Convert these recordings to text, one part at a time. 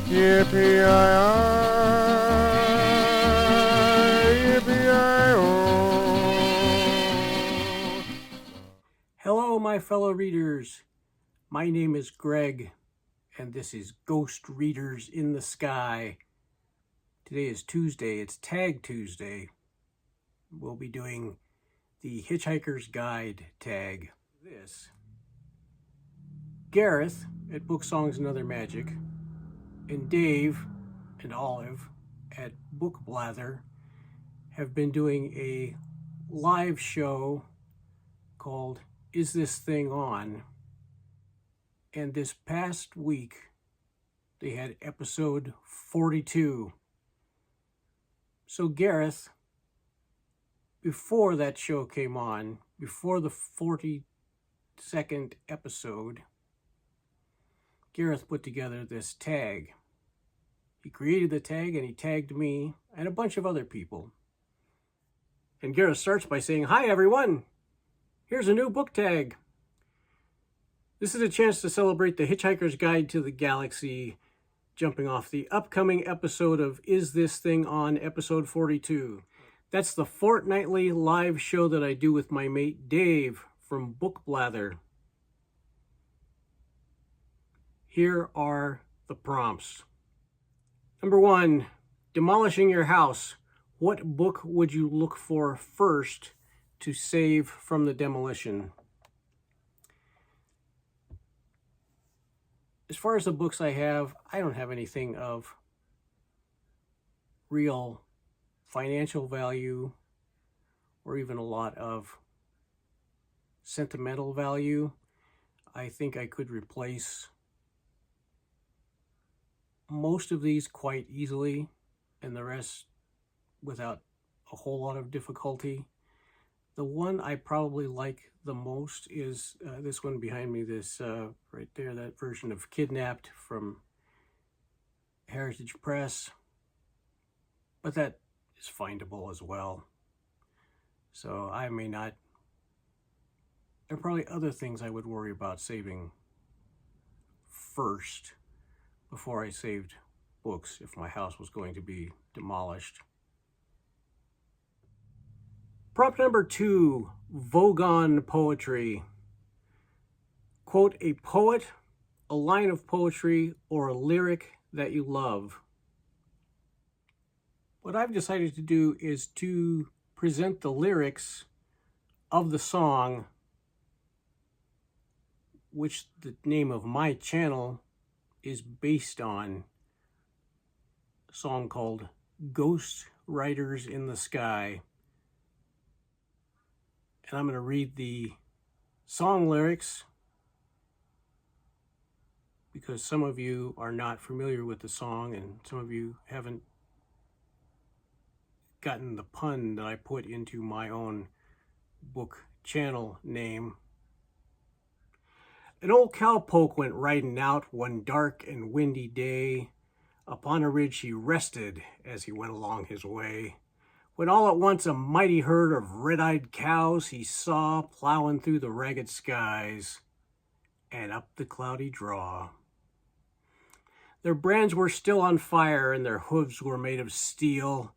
Yippee-yi-yi, Hello, my fellow readers. My name is Greg, and this is Ghost Readers in the Sky. Today is Tuesday. It's Tag Tuesday. We'll be doing the Hitchhiker's Guide tag. This. Gareth at Book Songs and Other Magic, and Dave and Olive at Book Blather have been doing a live show called Is This Thing On? And this past week they had episode 42. So Gareth, before that show came on, before the 42nd episode, Gareth put together this tag. He created the tag and he tagged me and a bunch of other people. And Gareth starts by saying, "Hi everyone, here's a new book tag. This is a chance to celebrate the Hitchhiker's Guide to the Galaxy, jumping off the upcoming episode of Is This Thing On, episode 42. That's the fortnightly live show that I do with my mate Dave from Book Blather. Here are the prompts. Number 1, demolishing your house. What book would you look for first to save from the demolition? As far as the books I don't have anything of real financial value or even a lot of sentimental value. I think I could replace most of these quite easily and the rest without a whole lot of difficulty. The one I probably like the most is this one behind me, this right there, that version of Kidnapped from Heritage Press. But that is findable as well. So I may not, there are probably other things I would worry about saving first before I saved books if my house was going to be demolished. Prompt number 2, Vogon Poetry. Quote a poet, a line of poetry, or a lyric that you love. What I've decided to do is to present the lyrics of the song, which the name of my channel is based on, a song called Ghost Riders in the Sky. And I'm going to read the song lyrics because some of you are not familiar with the song and some of you haven't gotten the pun that I put into my own book channel name. An old cowpoke went riding out one dark and windy day. Upon a ridge he rested as he went along his way. When all at once a mighty herd of red-eyed cows he saw plowing through the ragged skies and up the cloudy draw. Their brands were still on fire and their hooves were made of steel.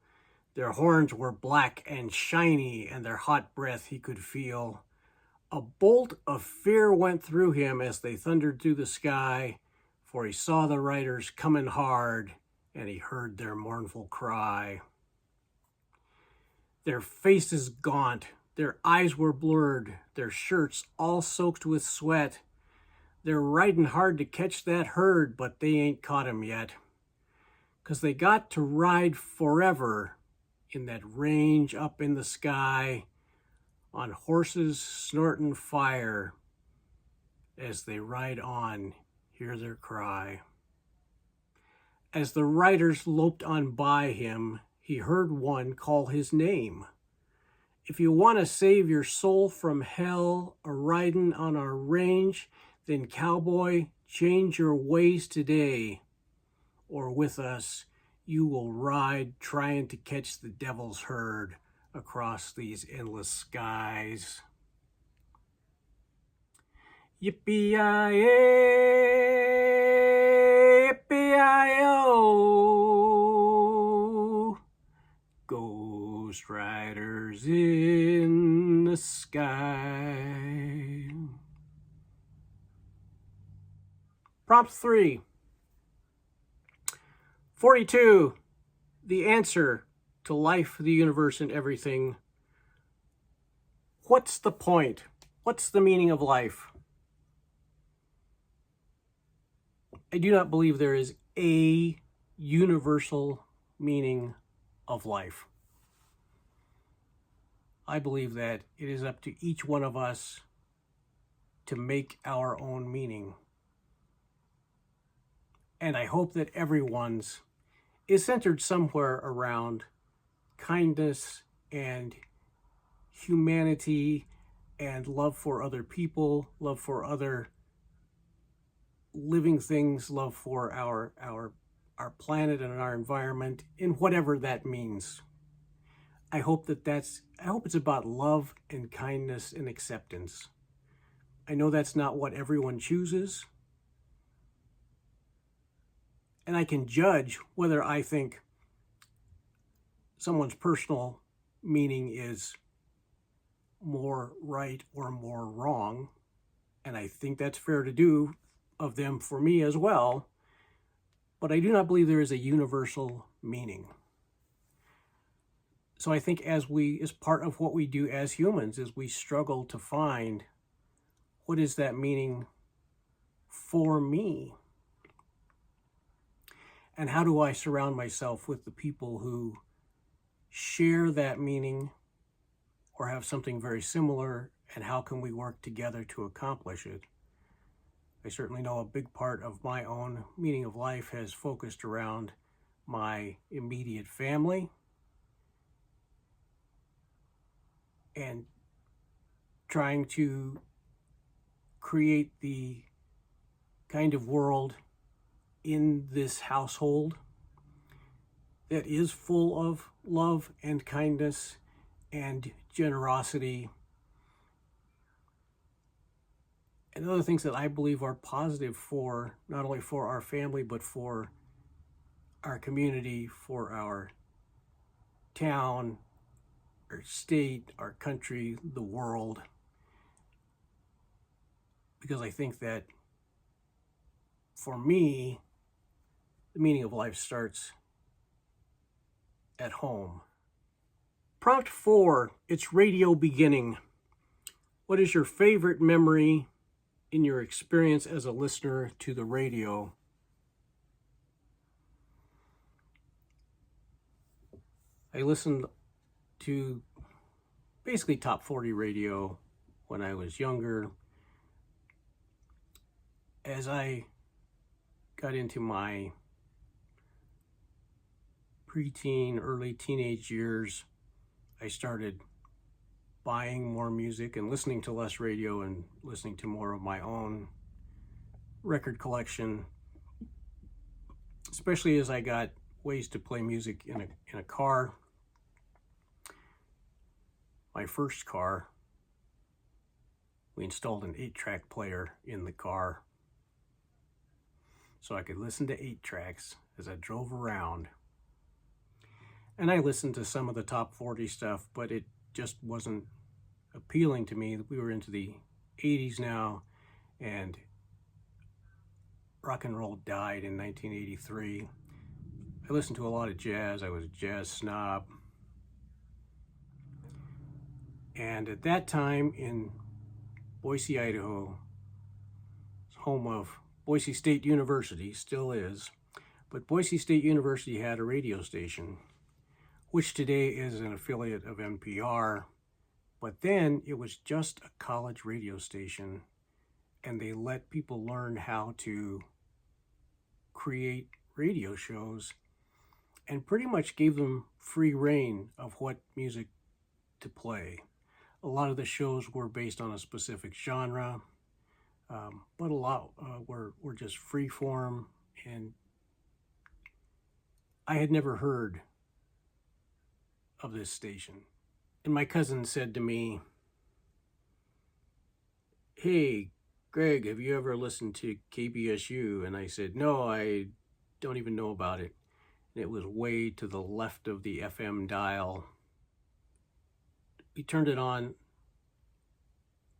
Their horns were black and shiny and their hot breath he could feel. A bolt of fear went through him as they thundered through the sky, for he saw the riders coming hard, and he heard their mournful cry. Their faces gaunt, their eyes were blurred, their shirts all soaked with sweat. They're riding hard to catch that herd, but they ain't caught 'em yet. 'Cause they got to ride forever in that range up in the sky, on horses snorting fire. As they ride on, hear their cry. As the riders loped on by him, he heard one call his name. If you want to save your soul from hell, a-ridin' on our range, then cowboy, change your ways today. Or with us, you will ride trying to catch the devil's herd across these endless skies. Yippee-yi-yi, yippee-yi-yo. Ghost riders in the sky. Prompt 3. 42. The answer to life, the universe, and everything. What's the point? What's the meaning of life? I do not believe there is a universal meaning of life. I believe that it is up to each one of us to make our own meaning. And I hope that everyone's is centered somewhere around kindness and humanity and love for other people, love for other living things, love for our planet and our environment, in whatever that means. I hope it's about love and kindness and acceptance. I know that's not what everyone chooses, and I can judge whether I think someone's personal meaning is more right or more wrong, and I think that's fair to do of them for me as well, but I do not believe there is a universal meaning. So I think as part of what we do as humans is we struggle to find what is that meaning for me? And how do I surround myself with the people who share that meaning or have something very similar, and how can we work together to accomplish it? I certainly know a big part of my own meaning of life has focused around my immediate family and trying to create the kind of world in this household that is full of love and kindness and generosity and other things that I believe are positive for not only for our family but for our community, for our town, our state, our country, the world. Because I think that for me, the meaning of life starts at home. Prompt 4, it's radio beginning. What is your favorite memory in your experience as a listener to the radio? I listened to basically top 40 radio when I was younger. As I got into my preteen, early teenage years, I started buying more music and listening to less radio and listening to more of my own record collection, especially as I got ways to play music in a car. My first car, we installed an 8-track player in the car so I could listen to 8 tracks as I drove around. And I listened to some of the top 40 stuff, but it just wasn't appealing to me. We were into the 80s now, and rock and roll died in 1983. I listened to a lot of jazz. I was a jazz snob. And at that time in Boise, Idaho, home of Boise State University, still is, but Boise State University had a radio station, which today is an affiliate of NPR, but then it was just a college radio station, and they let people learn how to create radio shows and pretty much gave them free reign of what music to play. A lot of the shows were based on a specific genre, but a lot were just free form, and I had never heard of this station. And my cousin said to me, "Hey, Greg, have you ever listened to KBSU?" And I said, "No, I don't even know about it." And it was way to the left of the FM dial. we turned it on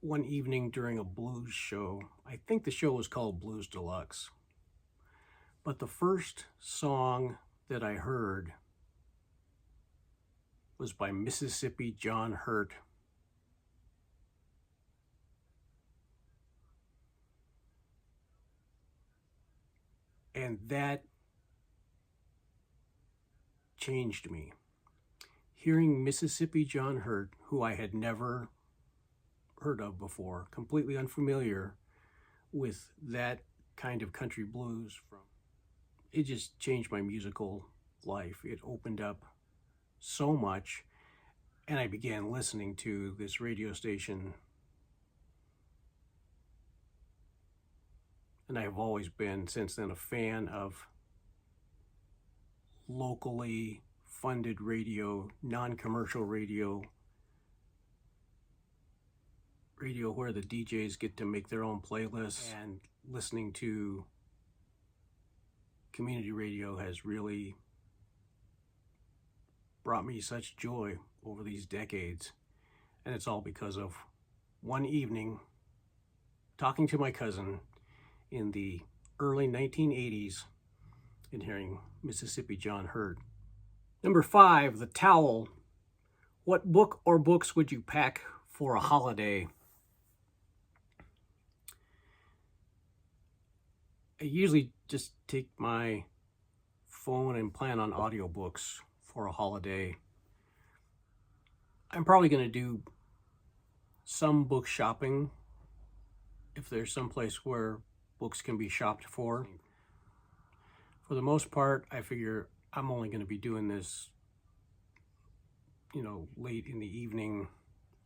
one evening during a blues show. I think the show was called Blues Deluxe. But the first song that I heard was by Mississippi John Hurt. And that changed me. Hearing Mississippi John Hurt, who I had never heard of before, completely unfamiliar with that kind of country blues, it just changed my musical life. It opened up so much, and I began listening to this radio station. And I have always been, since then, a fan of locally funded radio, non-commercial radio where the DJs get to make their own playlists, and listening to community radio has really brought me such joy over these decades. And it's all because of one evening talking to my cousin in the early 1980s and hearing Mississippi John Hurt. Number 5, The Towel. What book or books would you pack for a holiday? I usually just take my phone and plan on audiobooks for a holiday. I'm probably going to do some book shopping if there's some place where books can be shopped for. For the most part, I figure I'm only going to be doing this, late in the evening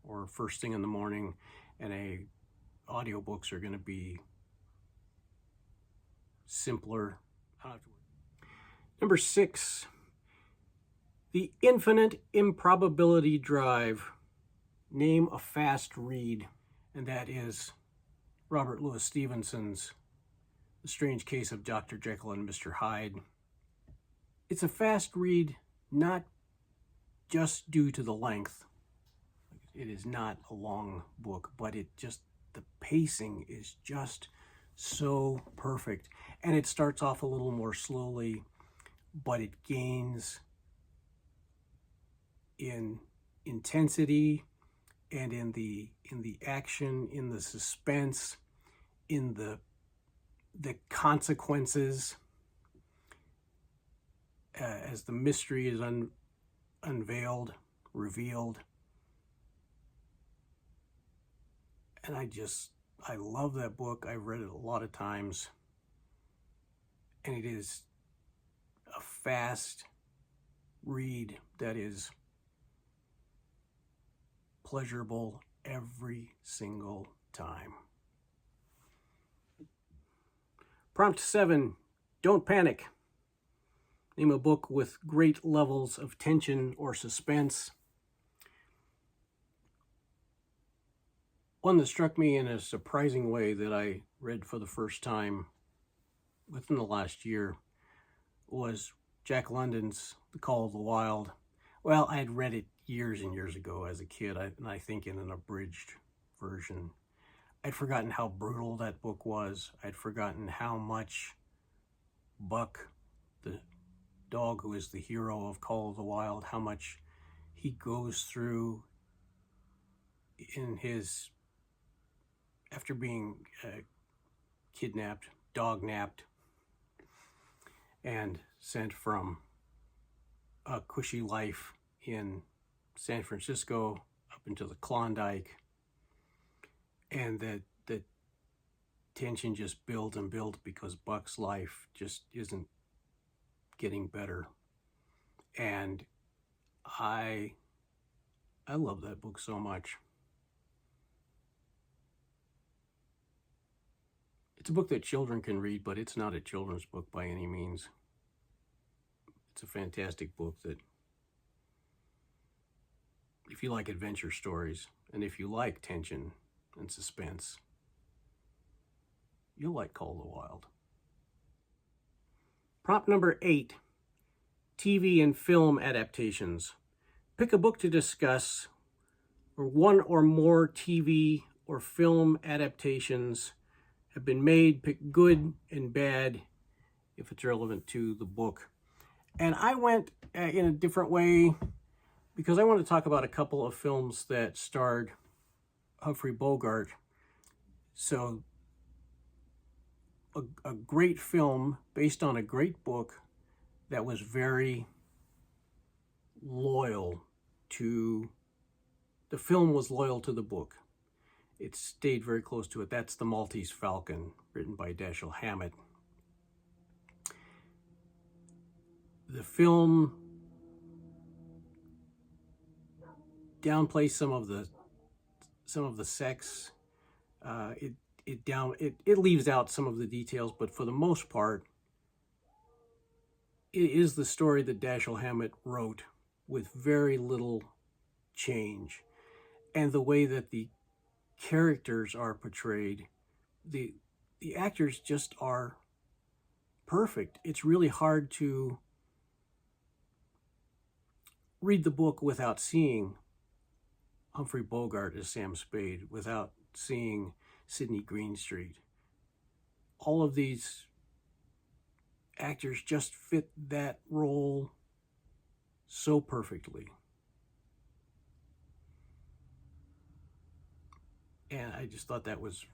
or first thing in the morning, and audiobooks are going to be simpler. Number 6, The Infinite Improbability Drive. Name a fast read. And that is Robert Louis Stevenson's The Strange Case of Dr. Jekyll and Mr. Hyde. It's a fast read, not just due to the length. It is not a long book, but the pacing is just so perfect. And it starts off a little more slowly, but it gains in intensity and in the action, in the suspense, in the consequences as the mystery is unveiled, revealed. And I love that book. I've read it a lot of times. And it is a fast read that is pleasurable every single time. Prompt 7, Don't Panic. Name a book with great levels of tension or suspense. One that struck me in a surprising way that I read for the first time within the last year was Jack London's The Call of the Wild. Well, I had read it years and years ago as a kid, and I think in an abridged version. I'd forgotten how brutal that book was. I'd forgotten how much Buck, the dog who is the hero of Call of the Wild, how much he goes through in his, after being kidnapped, dog-napped, and sent from a cushy life in San Francisco up into the Klondike, and that the tension just builds and builds because Buck's life just isn't getting better. And I love that book so much. It's a book that children can read, but it's not a children's book by any means. It's a fantastic book that, if you like adventure stories, and if you like tension and suspense, you'll like Call of the Wild. Prompt number 8, TV and film adaptations. Pick a book to discuss where one or more TV or film adaptations have been made. Pick good and bad if it's relevant to the book. And I went in a different way because I want to talk about a couple of films that starred Humphrey Bogart. So a great film based on a great book that was very loyal to, the film was loyal to the book. It stayed very close to it. That's The Maltese Falcon, written by Dashiell Hammett. The film downplays some of the sex. It leaves out some of the details, but for the most part, it is the story that Dashiell Hammett wrote with very little change. And the way that the characters are portrayed, the actors just are perfect. It's really hard to read the book without seeing Humphrey Bogart as Sam Spade, without seeing Sidney Greenstreet. All of these actors just fit that role so perfectly. And I just thought that was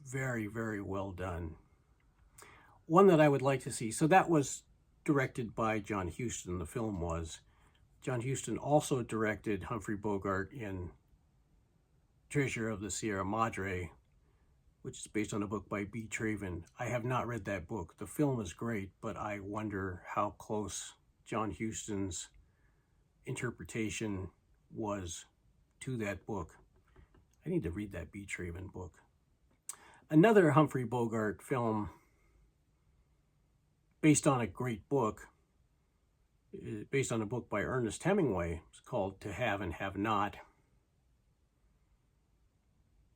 very, very well done. One that I would like to see, so that was directed by John Huston, the film was. John Huston also directed Humphrey Bogart in Treasure of the Sierra Madre, which is based on a book by B. Traven. I have not read that book. The film is great, but I wonder how close John Huston's interpretation was to that book. I need to read that B. Traven book. Another Humphrey Bogart film based on a great book, based on a book by Ernest Hemingway. It's called To Have and Have Not,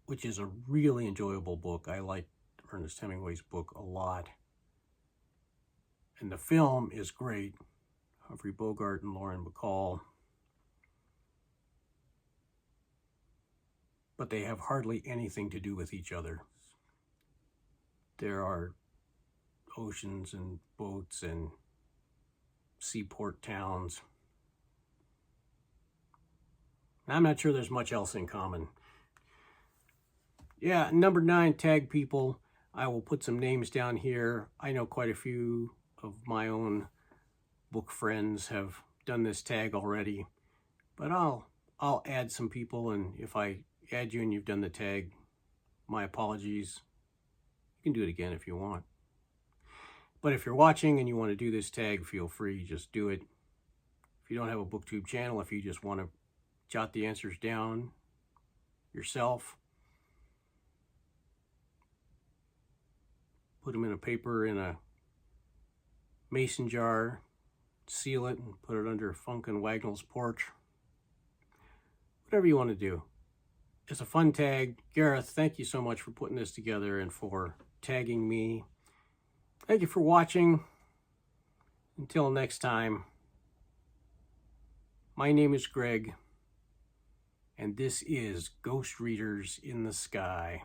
which is a really enjoyable book. I like Ernest Hemingway's book a lot. And the film is great. Humphrey Bogart and Lauren Bacall. But they have hardly anything to do with each other. There are oceans and boats and seaport towns. I'm not sure there's much else in common. Yeah, number 9, tag people. I will put some names down here. I know quite a few of my own book friends have done this tag already, but I'll add some people, and if I add you and you've done the tag, my apologies. You can do it again if you want. But if you're watching and you want to do this tag, feel free, just do it. If you don't have a BookTube channel, if you just want to jot the answers down yourself, put them in a paper in a mason jar, seal it, and put it under Funk and Wagnall's porch. Whatever you want to do. It's a fun tag. Gareth, thank you so much for putting this together and for tagging me. Thank you for watching. Until next time, my name is Greg, and this is Ghost Readers in the Sky.